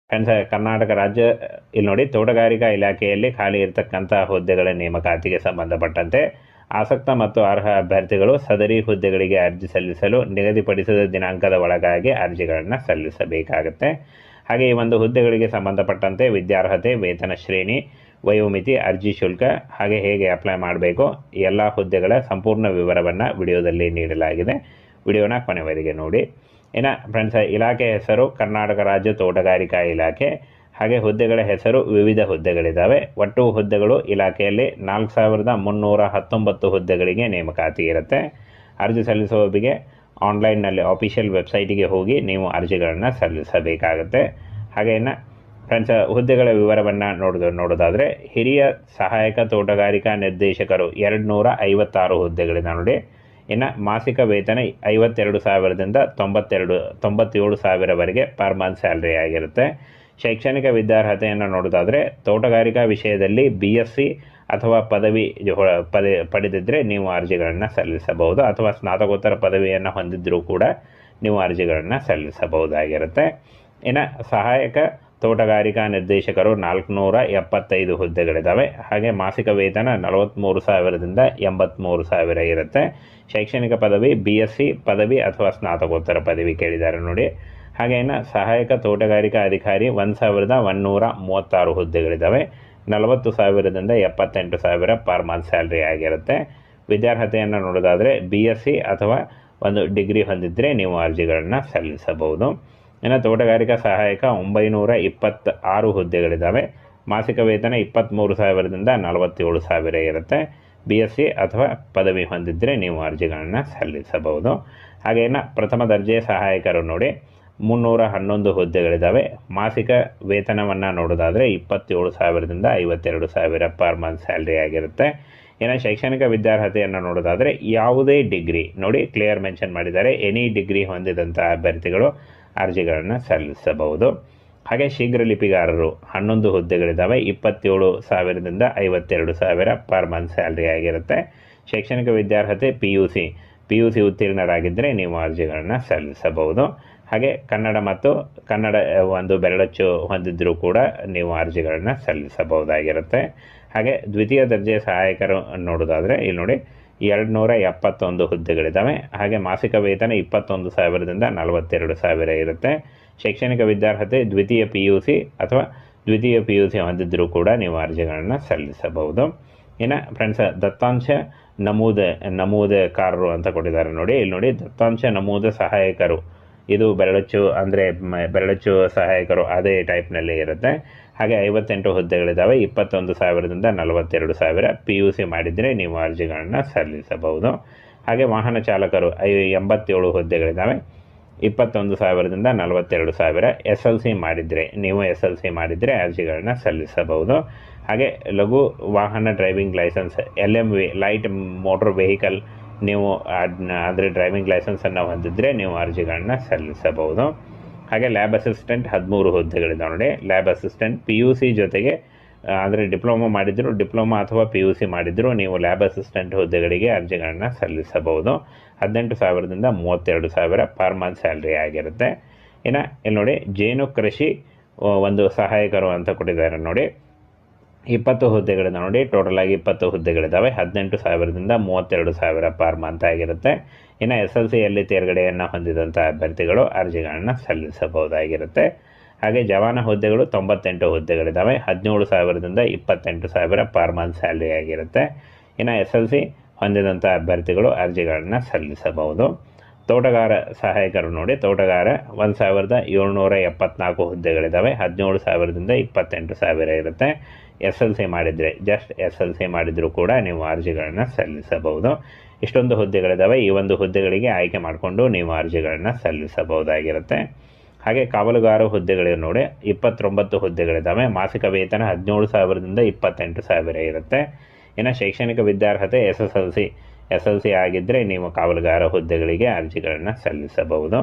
Friends, Karnataka ರಾಜ್ಯ ಇಲ್ಲಿ ನೋಡಿ, ತೋಟಗಾರಿಕಾ ಇಲಾಖೆಯಲ್ಲಿ ಖಾಲಿ ಇರತಕ್ಕಂಥ ಹುದ್ದೆಗಳ ನೇಮಕಾತಿಗೆ ಸಂಬಂಧಪಟ್ಟಂತೆ ಆಸಕ್ತ ಮತ್ತು ಅರ್ಹ ಅಭ್ಯರ್ಥಿಗಳು ಸದರಿ ಹುದ್ದೆಗಳಿಗೆ ಅರ್ಜಿ ಸಲ್ಲಿಸಲು ನಿಗದಿಪಡಿಸಿದ ದಿನಾಂಕದ ಒಳಗಾಗಿ ಅರ್ಜಿಗಳನ್ನು ಸಲ್ಲಿಸಬೇಕಾಗುತ್ತೆ. ಹಾಗೆ ಈ ಒಂದು ಹುದ್ದೆಗಳಿಗೆ ಸಂಬಂಧಪಟ್ಟಂತೆ ವಿದ್ಯಾರ್ಹತೆ, ವೇತನ ಶ್ರೇಣಿ, ವಯೋಮಿತಿ, ಅರ್ಜಿ ಶುಲ್ಕ, ಹಾಗೆ ಹೇಗೆ ಅಪ್ಲೈ ಮಾಡಬೇಕು, ಎಲ್ಲ ಹುದ್ದೆಗಳ ಸಂಪೂರ್ಣ ವಿವರವನ್ನು ವಿಡಿಯೋದಲ್ಲಿ ನೀಡಲಾಗಿದೆ. ವಿಡಿಯೋನ ಕೊನೆವರೆಗೆ ನೋಡಿ. ಇನ್ನು ಫ್ರೆಂಡ್ಸ್, ಇಲಾಖೆ ಹೆಸರು ಕರ್ನಾಟಕ ರಾಜ್ಯ ತೋಟಗಾರಿಕಾ ಇಲಾಖೆ. ಹಾಗೆ ಹುದ್ದೆಗಳ ಹೆಸರು ವಿವಿಧ ಹುದ್ದೆಗಳಿದ್ದಾವೆ. ಒಟ್ಟು ಹುದ್ದೆಗಳು ಇಲಾಖೆಯಲ್ಲಿ 4319 ಹುದ್ದೆಗಳಿಗೆ ನೇಮಕಾತಿ ಇರುತ್ತೆ. ಅರ್ಜಿ ಸಲ್ಲಿಸುವವರಿಗೆ ಆನ್ಲೈನ್ನಲ್ಲಿ ಆಫಿಷಿಯಲ್ ವೆಬ್ಸೈಟಿಗೆ ಹೋಗಿ ನೀವು ಅರ್ಜಿಗಳನ್ನು ಸಲ್ಲಿಸಬೇಕಾಗುತ್ತೆ. ಹಾಗೆ ಇನ್ನು ಫ್ರೆಂಡ್ಸ್, ಹುದ್ದೆಗಳ ವಿವರವನ್ನು ನೋಡೋದಾದರೆ ಹಿರಿಯ ಸಹಾಯಕ ತೋಟಗಾರಿಕಾ ನಿರ್ದೇಶಕರು 256 ಹುದ್ದೆಗಳಿದೆ ನೋಡಿ. ಇನ್ನು ಮಾಸಿಕ ವೇತನ 52,000ದಿಂದ 97,000ವರೆಗೆ ಪರ್ ಮಂತ್ ಸ್ಯಾಲ್ರಿ ಆಗಿರುತ್ತೆ. ಶೈಕ್ಷಣಿಕ ವಿದ್ಯಾರ್ಹತೆಯನ್ನು ನೋಡೋದಾದರೆ ತೋಟಗಾರಿಕಾ ವಿಷಯದಲ್ಲಿ BSc ಅಥವಾ ಪದವಿ ಪಡೆದಿದ್ದರೆ ನೀವು ಅರ್ಜಿಗಳನ್ನು ಸಲ್ಲಿಸಬಹುದು, ಅಥವಾ ಸ್ನಾತಕೋತ್ತರ ಪದವಿಯನ್ನು ಹೊಂದಿದ್ದರೂ ಕೂಡ ನೀವು ಅರ್ಜಿಗಳನ್ನು ಸಲ್ಲಿಸಬಹುದಾಗಿರುತ್ತೆ. ಇನ್ನು ಸಹಾಯಕ ತೋಟಗಾರಿಕಾ ನಿರ್ದೇಶಕರು 475 ಹುದ್ದೆಗಳಿದ್ದಾವೆ. ಹಾಗೆ ಮಾಸಿಕ ವೇತನ 43,000ದಿಂದ 83,000 ಇರುತ್ತೆ. ಶೈಕ್ಷಣಿಕ ಪದವಿ BSc ಪದವಿ ಅಥವಾ ಸ್ನಾತಕೋತ್ತರ ಪದವಿ ಕೇಳಿದ್ದಾರೆ ನೋಡಿ. ಹಾಗೆ ಇನ್ನು ಸಹಾಯಕ ತೋಟಗಾರಿಕಾ ಅಧಿಕಾರಿ 1,136 ಹುದ್ದೆಗಳಿದ್ದಾವೆ. 40,000ದಿಂದ 78,000 ಪರ್ ಮಂತ್ ಸ್ಯಾಲ್ರಿ ಆಗಿರುತ್ತೆ. ವಿದ್ಯಾರ್ಹತೆಯನ್ನು ನೋಡೋದಾದರೆ BSc ಅಥವಾ ಒಂದು ಡಿಗ್ರಿ ಹೊಂದಿದ್ದರೆ ನೀವು ಅರ್ಜಿಗಳನ್ನು ಸಲ್ಲಿಸಬಹುದು. ಇನ್ನು ತೋಟಗಾರಿಕಾ ಸಹಾಯಕ 926 ಹುದ್ದೆಗಳಿದ್ದಾವೆ. ಮಾಸಿಕ ವೇತನ 23,000ದಿಂದ 47,000 ಇರುತ್ತೆ. BSc ಅಥವಾ ಪದವಿ ಹೊಂದಿದ್ದರೆ ನೀವು ಅರ್ಜಿಗಳನ್ನು ಸಲ್ಲಿಸಬಹುದು. ಹಾಗೆ ಇನ್ನು ಪ್ರಥಮ ದರ್ಜೆ ಸಹಾಯಕರು ನೋಡಿ 311 ಹುದ್ದೆಗಳಿದ್ದಾವೆ. ಮಾಸಿಕ ವೇತನವನ್ನು ನೋಡೋದಾದರೆ 27,000ದಿಂದ 52,000 ಪರ್ ಮಂತ್ ಸ್ಯಾಲ್ರಿ ಆಗಿರುತ್ತೆ. ಇನ್ನು ಶೈಕ್ಷಣಿಕ ವಿದ್ಯಾರ್ಹತೆಯನ್ನು ನೋಡೋದಾದರೆ ಯಾವುದೇ ಡಿಗ್ರಿ ನೋಡಿ, ಕ್ಲಿಯರ್ ಮೆನ್ಷನ್ ಮಾಡಿದ್ದಾರೆ, ಎನಿ ಡಿಗ್ರಿ ಹೊಂದಿದಂಥ ಅಭ್ಯರ್ಥಿಗಳು ಅರ್ಜಿಗಳನ್ನು ಸಲ್ಲಿಸಬಹುದು. ಹಾಗೆ ಶೀಘ್ರ ಲಿಪಿಗಾರರು 11 ಹುದ್ದೆಗಳಿದ್ದಾವೆ. 27,000ದಿಂದ 52,000 ಪರ್ ಮಂತ್ ಸ್ಯಾಲ್ರಿ ಆಗಿರುತ್ತೆ. ಶೈಕ್ಷಣಿಕ ವಿದ್ಯಾರ್ಹತೆ PUC ಉತ್ತೀರ್ಣರಾಗಿದ್ದರೆ ನೀವು ಅರ್ಜಿಗಳನ್ನು ಸಲ್ಲಿಸಬಹುದು. ಹಾಗೆ ಕನ್ನಡ ಒಂದು ಬೆರಳಚ್ಚು ಹೊಂದಿದ್ದರೂ ಕೂಡ ನೀವು ಅರ್ಜಿಗಳನ್ನು ಸಲ್ಲಿಸಬಹುದಾಗಿರುತ್ತೆ. ಹಾಗೆ ದ್ವಿತೀಯ ದರ್ಜೆ ಸಹಾಯಕರು ನೋಡೋದಾದರೆ ಇಲ್ಲಿ ನೋಡಿ 271 ಹುದ್ದೆಗಳಿದ್ದಾವೆ. ಹಾಗೆ ಮಾಸಿಕ ವೇತನ 21,000ದಿಂದ 42,000 ಇರುತ್ತೆ. ಶೈಕ್ಷಣಿಕ ವಿದ್ಯಾರ್ಹತೆ ದ್ವಿತೀಯ PUC ಹೊಂದಿದ್ದರೂ ಕೂಡ ನೀವು ಅರ್ಜಿಗಳನ್ನು ಸಲ್ಲಿಸಬಹುದು. ಇನ್ನು ಫ್ರೆಂಡ್ಸ್, ದತ್ತಾಂಶ ನಮೂದಕಾರರು ಅಂತ ಕೊಟ್ಟಿದ್ದಾರೆ ನೋಡಿ. ಇಲ್ಲಿ ನೋಡಿ, ದತ್ತಾಂಶ ನಮೂದ ಸಹಾಯಕರು, ಇದು ಬೆರಳಚ್ಚು ಸಹಾಯಕರು ಅದೇ ಟೈಪ್ನಲ್ಲಿ ಇರುತ್ತೆ. ಹಾಗೆ 58 ಹುದ್ದೆಗಳಿದ್ದಾವೆ. 21,000ದಿಂದ 42,000 PUC ಮಾಡಿದರೆ ನೀವು ಅರ್ಜಿಗಳನ್ನು ಸಲ್ಲಿಸಬಹುದು. ಹಾಗೆ ವಾಹನ ಚಾಲಕರು 87 ಹುದ್ದೆಗಳಿದ್ದಾವೆ. 21,000ದಿಂದ 42,000 SLC ಮಾಡಿದರೆ ಅರ್ಜಿಗಳನ್ನು ಸಲ್ಲಿಸಬಹುದು. ಹಾಗೆ ಲಘು ವಾಹನ driving licence LMV light motor vehicle ನೀವು ಅಂದರೆ ಡ್ರೈವಿಂಗ್ ಲೈಸೆನ್ಸನ್ನು ಹೊಂದಿದ್ದರೆ ನೀವು ಅರ್ಜಿಗಳನ್ನು ಸಲ್ಲಿಸಬಹುದು. ಹಾಗೆ ಲ್ಯಾಬ್ ಅಸಿಸ್ಟೆಂಟ್ 13 ಹುದ್ದೆಗಳಿದ್ದಾವೆ ನೋಡಿ. ಲ್ಯಾಬ್ ಅಸಿಸ್ಟೆಂಟ್ PUC ಜೊತೆಗೆ ಅಂದರೆ ಡಿಪ್ಲೊಮಾ ಅಥವಾ PUC ಮಾಡಿದರೂ ನೀವು ಲ್ಯಾಬ್ ಅಸಿಸ್ಟೆಂಟ್ ಹುದ್ದೆಗಳಿಗೆ ಅರ್ಜಿಗಳನ್ನು ಸಲ್ಲಿಸಬಹುದು. 18,000ದಿಂದ 32,000 ಪರ್ ಮಂತ್ ಸ್ಯಾಲ್ರಿ ಆಗಿರುತ್ತೆ. ಇನ್ನು ಇಲ್ಲಿ ನೋಡಿ, ಜೇನು ಕೃಷಿ ಒಂದು ಸಹಾಯಕರು ಅಂತ ಕೊಟ್ಟಿದ್ದಾರೆ ನೋಡಿ. 20 ಹುದ್ದೆಗಳಿದ್ದಾವೆ ನೋಡಿ. ಟೋಟಲ್ ಆಗಿ 20 ಹುದ್ದೆಗಳಿದ್ದಾವೆ. 18,000ದಿಂದ 32,000 ಪರ್ ಮಂತ್ ಆಗಿರುತ್ತೆ. ಇನ್ನು SLCಯಲ್ಲಿ ತೇರ್ಗಡೆಯನ್ನು ಹೊಂದಿದಂಥ ಅಭ್ಯರ್ಥಿಗಳು ಅರ್ಜಿಗಳನ್ನು ಸಲ್ಲಿಸಬಹುದಾಗಿರುತ್ತೆ. ಹಾಗೆ ಜವಾನ ಹುದ್ದೆಗಳು 98 ಹುದ್ದೆಗಳಿದ್ದಾವೆ. 17,000ದಿಂದ 28,000 ಪರ್ ಮಂತ್ ಸ್ಯಾಲ್ರಿ ಆಗಿರುತ್ತೆ. ಇನ್ನು SLC ಹೊಂದಿದಂಥ ಅಭ್ಯರ್ಥಿಗಳು ಅರ್ಜಿಗಳನ್ನು ಸಲ್ಲಿಸಬಹುದು. ತೋಟಗಾರ ಸಹಾಯಕರು ನೋಡಿ, ತೋಟಗಾರ 1,774 ಹುದ್ದೆಗಳಿದ್ದಾವೆ. 17,000ದಿಂದ 28,000 ಇರುತ್ತೆ. SLC ಮಾಡಿದರೆ SLC ಮಾಡಿದರೂ ಕೂಡ ನೀವು ಅರ್ಜಿಗಳನ್ನು ಸಲ್ಲಿಸಬಹುದು. ಇಷ್ಟೊಂದು ಹುದ್ದೆಗಳಿದ್ದಾವೆ. ಈ ಒಂದು ಹುದ್ದೆಗಳಿಗೆ ಆಯ್ಕೆ ಮಾಡಿಕೊಂಡು ನೀವು ಅರ್ಜಿಗಳನ್ನು ಸಲ್ಲಿಸಬಹುದಾಗಿರುತ್ತೆ. ಹಾಗೆ ಕಾವಲುಗಾರ ಹುದ್ದೆಗಳು ನೋಡಿ, 29 ಹುದ್ದೆಗಳಿದ್ದಾವೆ. ಮಾಸಿಕ ವೇತನ 17,000ದಿಂದ 28,000 ಇರುತ್ತೆ. ಇನ್ನು ಶೈಕ್ಷಣಿಕ ವಿದ್ಯಾರ್ಹತೆ SSLC ಆಗಿದ್ದರೆ ನೀವು ಕಾವಲುಗಾರ ಹುದ್ದೆಗಳಿಗೆ ಅರ್ಜಿಗಳನ್ನು ಸಲ್ಲಿಸಬಹುದು.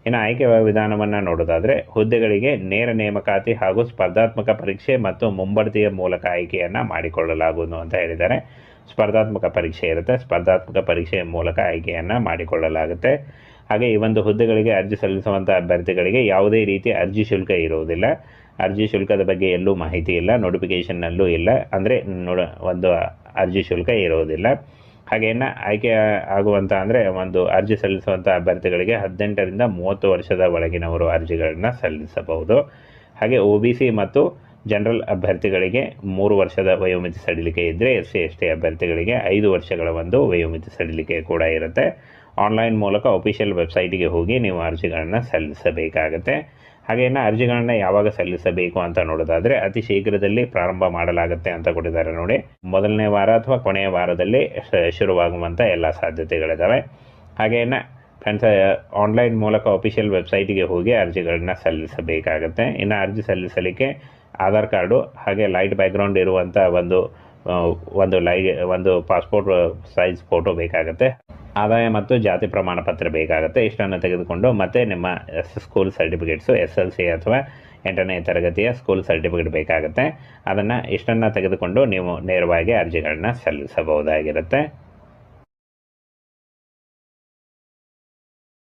ಇನ್ನು ಆಯ್ಕೆ ವಿಧಾನವನ್ನು ನೋಡೋದಾದರೆ ಹುದ್ದೆಗಳಿಗೆ ನೇರ ನೇಮಕಾತಿ ಹಾಗೂ ಸ್ಪರ್ಧಾತ್ಮಕ ಪರೀಕ್ಷೆ ಮತ್ತು ಮುಂಬಡ್ತಿಯ ಮೂಲಕ ಆಯ್ಕೆಯನ್ನು ಮಾಡಿಕೊಳ್ಳಲಾಗುವುದು ಅಂತ ಹೇಳಿದ್ದಾರೆ. ಸ್ಪರ್ಧಾತ್ಮಕ ಪರೀಕ್ಷೆ ಇರುತ್ತೆ. ಸ್ಪರ್ಧಾತ್ಮಕ ಪರೀಕ್ಷೆಯ ಮೂಲಕ ಆಯ್ಕೆಯನ್ನು ಮಾಡಿಕೊಳ್ಳಲಾಗುತ್ತೆ. ಹಾಗೆ ಈ ಒಂದು ಹುದ್ದೆಗಳಿಗೆ ಅರ್ಜಿ ಸಲ್ಲಿಸುವಂಥ ಅಭ್ಯರ್ಥಿಗಳಿಗೆ ಯಾವುದೇ ರೀತಿ ಅರ್ಜಿ ಶುಲ್ಕ ಇರುವುದಿಲ್ಲ. ಅರ್ಜಿ ಶುಲ್ಕದ ಬಗ್ಗೆ ಎಲ್ಲೂ ಮಾಹಿತಿ ಇಲ್ಲ, ನೋಟಿಫಿಕೇಷನ್ನಲ್ಲೂ ಇಲ್ಲ, ಅಂದರೆ ಒಂದು ಅರ್ಜಿ ಶುಲ್ಕ ಇರೋದಿಲ್ಲ. ಹಾಗೆ ಇನ್ನು ಆಯ್ಕೆ ಆಗುವಂಥ ಅಂದರೆ ಒಂದು ಅರ್ಜಿ ಸಲ್ಲಿಸುವಂಥ ಅಭ್ಯರ್ಥಿಗಳಿಗೆ 18ರಿಂದ 30 ವರ್ಷದ ಒಳಗಿನವರು ಅರ್ಜಿಗಳನ್ನು ಸಲ್ಲಿಸಬಹುದು. ಹಾಗೆ OBC ಮತ್ತು ಜನರಲ್ ಅಭ್ಯರ್ಥಿಗಳಿಗೆ 3 ವರ್ಷದ ವಯೋಮಿತಿ ಸಡಿಲಿಕೆ ಇದ್ದರೆ, SC/ST ಅಭ್ಯರ್ಥಿಗಳಿಗೆ 5 ವರ್ಷಗಳ ಒಂದು ವಯೋಮಿತಿ ಸಡಿಲಿಕೆ ಕೂಡ ಇರುತ್ತೆ. ಆನ್ಲೈನ್ ಮೂಲಕ ಅಫಿಷಿಯಲ್ ವೆಬ್ಸೈಟಿಗೆ ಹೋಗಿ ನೀವು ಅರ್ಜಿಗಳನ್ನು ಸಲ್ಲಿಸಬೇಕಾಗತ್ತೆ. ಹಾಗೇನು ಅರ್ಜಿಗಳನ್ನ ಯಾವಾಗ ಸಲ್ಲಿಸಬೇಕು ಅಂತ ನೋಡೋದಾದರೆ ಅತಿ ಶೀಘ್ರದಲ್ಲಿ ಪ್ರಾರಂಭ ಮಾಡಲಾಗುತ್ತೆ ಅಂತ ಕೊಟ್ಟಿದ್ದಾರೆ ನೋಡಿ. ಮೊದಲನೇ ವಾರ ಅಥವಾ ಕೊನೆಯ ವಾರದಲ್ಲಿ ಶುರುವಾಗುವಂಥ ಎಲ್ಲ ಸಾಧ್ಯತೆಗಳಿದ್ದಾವೆ. ಹಾಗೇನು ಫ್ರೆಂಡ್ಸ್, ಆನ್ಲೈನ್ ಮೂಲಕ ಅಫಿಷಿಯಲ್ ವೆಬ್ಸೈಟಿಗೆ ಹೋಗಿ ಅರ್ಜಿಗಳನ್ನ ಸಲ್ಲಿಸಬೇಕಾಗತ್ತೆ. ಇನ್ನು ಅರ್ಜಿ ಸಲ್ಲಿಸಲಿಕ್ಕೆ ಆಧಾರ್ ಕಾರ್ಡು ಹಾಗೆ ಲೈಟ್ ಬ್ಯಾಕ್ಗ್ರೌಂಡ್ ಇರುವಂಥ ಒಂದು ಪಾಸ್ಪೋರ್ಟ್ ಸೈಜ್ ಫೋಟೋ ಬೇಕಾಗುತ್ತೆ. ಆದಾಯ ಮತ್ತು ಜಾತಿ ಪ್ರಮಾಣ ಪತ್ರ ಬೇಕಾಗುತ್ತೆ. ಇಷ್ಟನ್ನು ತೆಗೆದುಕೊಂಡು ಮತ್ತೆ ನಿಮ್ಮ ಸ್ಕೂಲ್ ಸರ್ಟಿಫಿಕೇಟ್ಸು SLC ಅಥವಾ 8ನೇ ತರಗತಿಯ ಸ್ಕೂಲ್ ಸರ್ಟಿಫಿಕೇಟ್ ಬೇಕಾಗುತ್ತೆ. ಇಷ್ಟನ್ನು ತೆಗೆದುಕೊಂಡು ನೀವು ನೇರವಾಗಿ ಅರ್ಜಿಗಳನ್ನ ಸಲ್ಲಿಸಬಹುದಾಗಿರುತ್ತೆ.